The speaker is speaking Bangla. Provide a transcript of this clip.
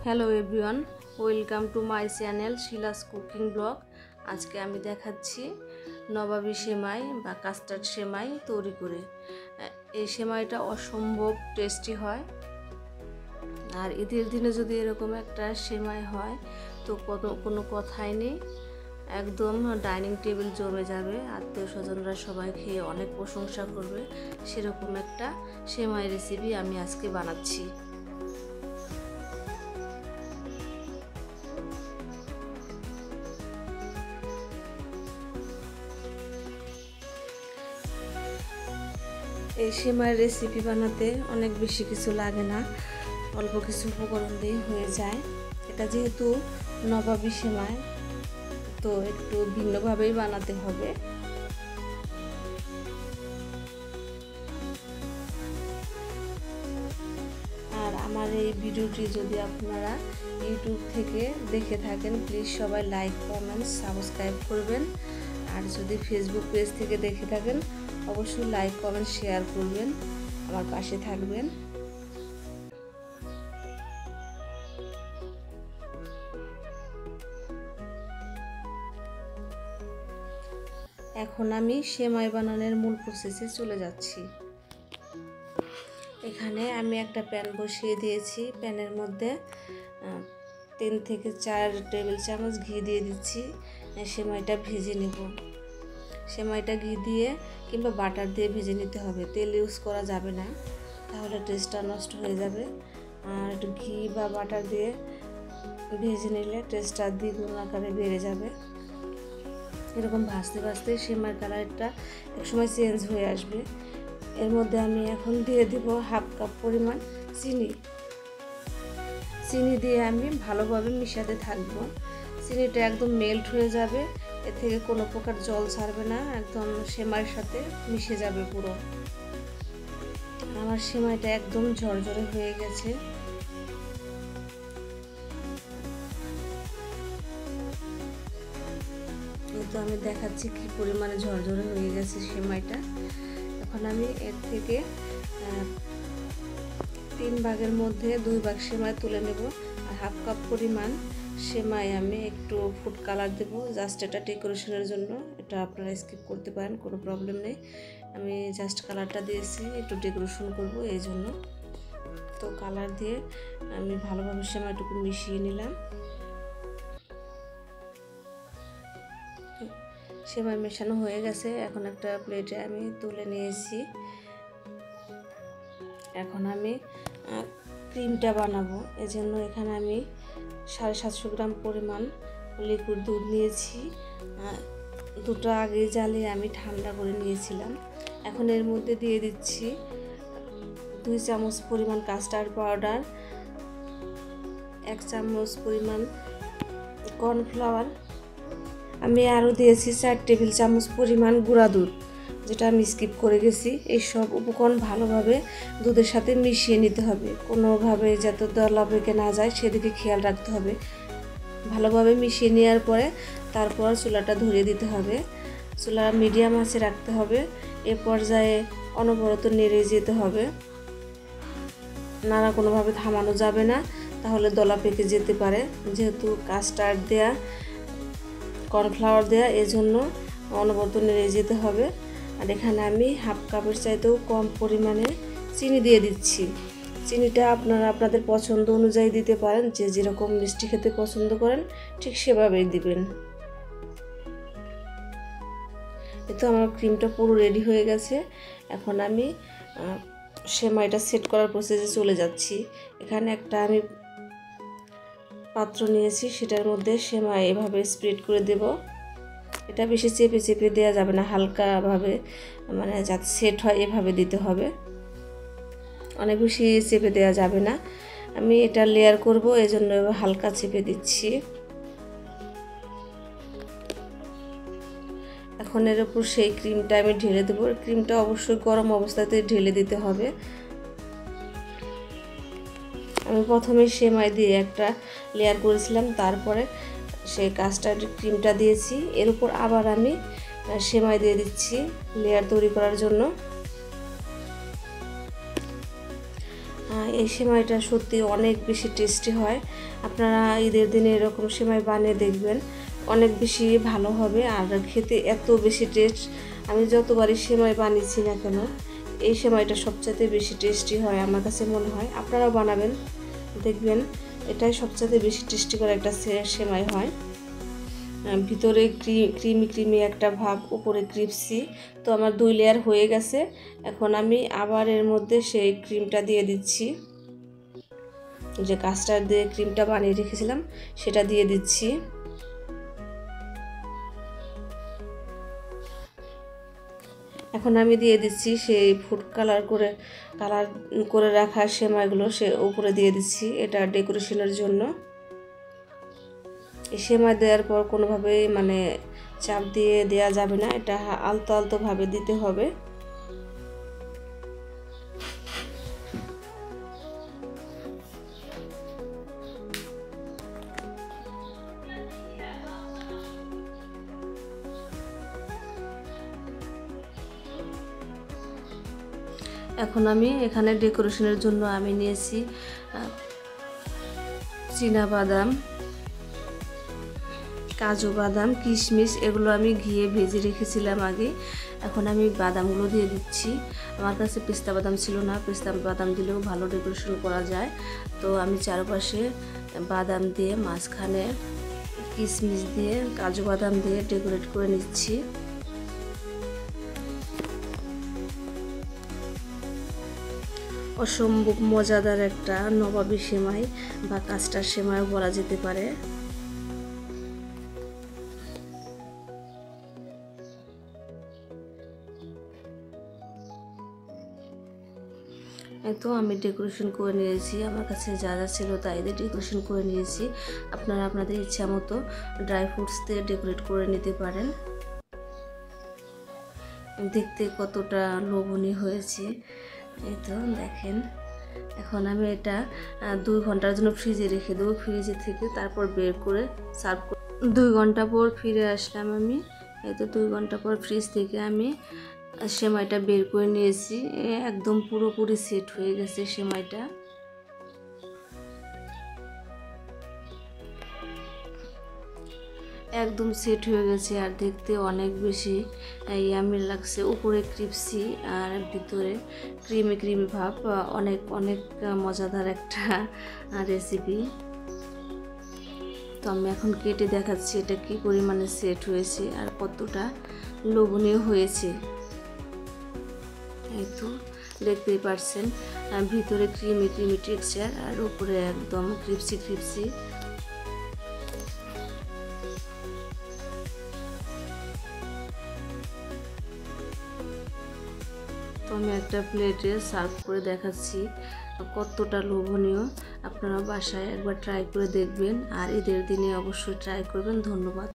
Hello everyone, welcome to my channel Shila's cooking blog. আজকে আমি দেখাচ্ছি নবাবী সেমাই বা কাস্টার্ড সেমাই তৈরি করে। এই সেমাইটা অসম্ভব টেস্টি হয়, আর ঈদের দিনে যদি এরকম একটা সেমাই হয় তো কোনো কথাই নেই, একদম ডাইনিং টেবিল জমে যাবে। আত্মীয় স্বজনরা সবাই খেয়ে অনেক প্রশংসা করবে। সেরকম একটা সেমাই রেসিপি আমি আজকে বানাচ্ছি। এই সেমাইয়ের রেসিপি বানাতে অনেক বেশি কিছু লাগে না, অল্প কিছু উপকরণ দিয়ে হয়ে যায়। এটা যেহেতু নবাবী সেমাই, তো একটু ভিন্নভাবেই বানাতে হবে। আর আমার এই ভিডিওটি যদি আপনারা ইউটিউব থেকে দেখে থাকেন, প্লিজ সবাই লাইক, কমেন্ট, সাবস্ক্রাইব করবেন। আর যদি ফেসবুক পেজ থেকে দেখে থাকেন, অবশ্যই লাইক, কমেন্ট, শেয়ার করবেন, আমার পাশে থাকবেন। এখন আমি সেমাই বানানোর মূল প্রসেসে চলে যাচ্ছি। এখানে আমি একটা প্যান বসিয়ে দিয়েছি। প্যানের মধ্যে 3 থেকে 4 টেবিল চামচ ঘি দিয়ে দিচ্ছি। সেমাইটা ভেজে নেব। সেমাইটা ঘি দিয়ে কিংবা বাটার দিয়ে ভেজে নিতে হবে, তেল ইউজ করা যাবে না, তাহলে টেস্টটা নষ্ট হয়ে যাবে। আর ঘি বা বাটার দিয়ে ভেজে নিলে টেস্টটা দ্বিগুণ আকারে বেড়ে যাবে। এরকম ভাজতে ভাজতে সেমাইয়ের কালারটা একসময় চেঞ্জ হয়ে আসবে। এর মধ্যে আমি এখন দিয়ে দিব 1/2 কাপ পরিমাণ চিনি দিয়ে আমি ভালোভাবে মিশাতে থাকবো। চিনিটা একদম মেল্ট হয়ে যাবে, এ থেকে কোনো প্রকার জল ছাড়বে না, একদম সেমাইয়ের সাথে মিশে যাবে পুরো। আমার সেমাইটা একদম ঝরঝরে হয়ে গেছে। তো আমি দেখাচ্ছি কি পরিমাণে ঝরঝরে হয়ে গেছে সেমাইটা। এখন আমি এর থেকে 3 ভাগের মধ্যে 2 ভাগ সেমাই তুলে নেব। আর 1/2 কাপ পরিমাণ সেমাই আমি একটু ফুড কালার দেব, জাস্ট এটা ডেকোরেশনের জন্য। এটা আপনারা স্কিপ করতে পারেন, কোনো প্রবলেম নেই। আমি জাস্ট কালারটা দিয়েছি, একটু ডেকোরেশন করব এই জন্য। তো কালার দিয়ে আমি ভালোভাবে সেমাইটুকু মিশিয়ে নিলাম। সেমাই মেশানো হয়ে গেছে, এখন একটা প্লেটে আমি তুলে নিয়েছি। এখন আমি ক্রিমটা বানাবো। এজন্য এখানে আমি 750 গ্রাম পরিমাণ লিকুইড দুধ নিয়েছি। দুটো আগে জ্বালিয়ে আমি ঠান্ডা করে নিয়েছিলাম। এখন এর মধ্যে দিয়ে দিচ্ছি 2 চামচ পরিমাণ কাস্টার্ড পাউডার, 1 চামচ পরিমাণ কর্নফ্লাওয়ার। আমি আরও দিয়েছি 4 টেবিল চামচ পরিমাণ গুঁড়া দুধ, যেটা আমি স্কিপ করে গেছি। এই সব উপকরণ ভালোভাবে দুধের সাথে মিশিয়ে নিতে হবে, কোনোভাবে যাতে দলা পেকে না যায় সেদিকে খেয়াল রাখতে হবে। ভালোভাবে মিশিয়ে নেওয়ার পরে তারপর চুলাটা ধরিয়ে দিতে হবে। চুলা মিডিয়াম আঁচে রাখতে হবে। এ পর্যায়ে অনবরত নেড়ে যেতে হবে, নাড়া কোনোভাবে থামানো যাবে না, তাহলে দলা পেকে যেতে পারে। যেহেতু কাস্টার্ড দেয়া, কর্নফ্লাওয়ার দেয়া, এজন্য অনবরত নেড়ে যেতে হবে। আর এখানে আমি 1/2 কাপের চাইতেও কম পরিমাণে চিনি দিয়ে দিচ্ছি। চিনিটা আপনারা আপনাদের পছন্দ অনুযায়ী দিতে পারেন, যে যেরকম মিষ্টি খেতে পছন্দ করেন ঠিক সেভাবেই দিবেন। এই তো আমার ক্রিমটা পুরো রেডি হয়ে গেছে। এখন আমি সেমাইটা সেট করার প্রসেসে চলে যাচ্ছি। এখানে একটা আমি পাত্র নিয়েছি, সেটার মধ্যে সেমাই এভাবে স্প্রেড করে দেব। এটা বেশি চেপে চেপে দেওয়া যাবে না, হালকাভাবে, মানে যাতে সেট হয় এভাবে দিতে হবে, অনেক বেশি চেপে দেওয়া যাবে না। আমি এটা লেয়ার করব, এজন্য হালকা চেপে দিচ্ছি। এখন এর উপর সেই ক্রিমটা আমি ঢেলে দেবো। ক্রিমটা অবশ্যই গরম অবস্থাতে ঢেলে দিতে হবে। আমি প্রথমে সেমাই দিয়ে একটা লেয়ার করেছিলাম, তারপরে সেই কাস্টার্ড ক্রিমটা দিয়েছি। এর উপর আবার আমি সেমাই দিয়ে দিচ্ছি লেয়ার তৈরি করার জন্য। এই সেমাইটা সত্যি অনেক বেশি টেস্টি হয়। আপনারা ঈদের দিনে এরকম সেমাই বানিয়ে দেখবেন, অনেক বেশি ভালো হবে আর খেতে এত বেশি টেস্ট। আমি যতবারই সেমাই বানিয়েছি না কেন, এই সেমাইটা সবচাইতে বেশি টেস্টি হয় আমার কাছে মনে হয়। আপনারাও বানাবেন, দেখবেন এটাই সবচাইতে বেশি টেস্টিকর একটা সেমাই হয়। ভিতরে ক্রিমি একটা ভাব, উপরে ক্রিপসি। তো আমার 2 লেয়ার হয়ে গেছে। এখন আমি আবার এর মধ্যে সেই ক্রিমটা দিয়ে দিচ্ছি, যে কাস্টার্ড দিয়ে ক্রিমটা বানিয়ে রেখেছিলাম সেটা দিয়ে দিচ্ছি। এখন আমি দিয়ে দিচ্ছি সেই ফুড কালার করে রাখা সেমাইগুলো, সে উপরে দিয়ে দিচ্ছি, এটা ডেকোরেশনের জন্য। এই সেমাই দেওয়ার পর কোনোভাবেই মানে চাপ দিয়ে দেওয়া যাবে না, এটা আলতো আলতোভাবে দিতে হবে। এখন আমি এখানে ডেকোরেশনের জন্য আমি নিয়েছি চীনাবাদাম, কাজু বাদাম, কিশমিশ, এগুলো আমি ঘিয়ে ভেজে রেখেছিলাম আগে। এখন আমি বাদামগুলো দিয়ে দিচ্ছি। আমার কাছে পেস্তা বাদাম ছিল না, পেস্তা বাদাম দিলেও ভালো ডেকোরেশন করা যায়। তো আমি চারপাশে বাদাম দিয়ে, মাঝখানে কিশমিশ দিয়ে, কাজু বাদাম দিয়ে ডেকোরেট করে নিচ্ছি। অসম্ভব মজাদার একটা নবাবী সেমাই বা কাস্টার্ড সেমাইও বলা যেতে পারে। তো আমি ডেকোরেশন করে নিয়েছি, আমার কাছে যা যা ছিল তাই দিয়ে ডেকোরেশন করে নিয়েছি। আপনারা আপনাদের ইচ্ছা মতো ড্রাই ফ্রুটস দিয়ে ডেকোরেট করে নিতে পারেন। দেখতে কতটা লোভনীয় হয়েছে, এই তো দেখেন। এখন আমি এটা 2 ঘন্টার জন্য ফ্রিজে রেখে দেবো, ফ্রিজে থেকে তারপর বের করে সার্ভ করে। 2 ঘন্টা পর ফিরে আসলাম আমি। এই তো 2 ঘন্টা পর ফ্রিজ থেকে আমি সেমাইটা বের করে নিয়েছি। একদম পুরোপুরি সেট হয়ে গেছে সেমাইটা। একদম সেট হয়ে গেছে আর দেখতে অনেক বেশি ইয়ামি লাগছে। উপরে ক্রিপসি আর ভিতরে ক্রিমি ভাব, অনেক অনেক মজাদার একটা রেসিপি। তো আমি এখন কেটে দেখাচ্ছি এটা কি পরিমাণে সেট হয়েছে আর কতটা লোভনীয় হয়েছে। এই তো দেখতেই পারছেন, ভিতরে ক্রিমি টেক্সচার আর উপরে একদম ক্রিপসি। তো আমি একটা প্লেটে সার্ভ করে দেখাচ্ছি কতটা লোভনীয়। আপনারা বাসায় একবার ট্রাই করে দেখবেন আর ঈদের দিনে অবশ্যই ট্রাই করবেন। ধন্যবাদ।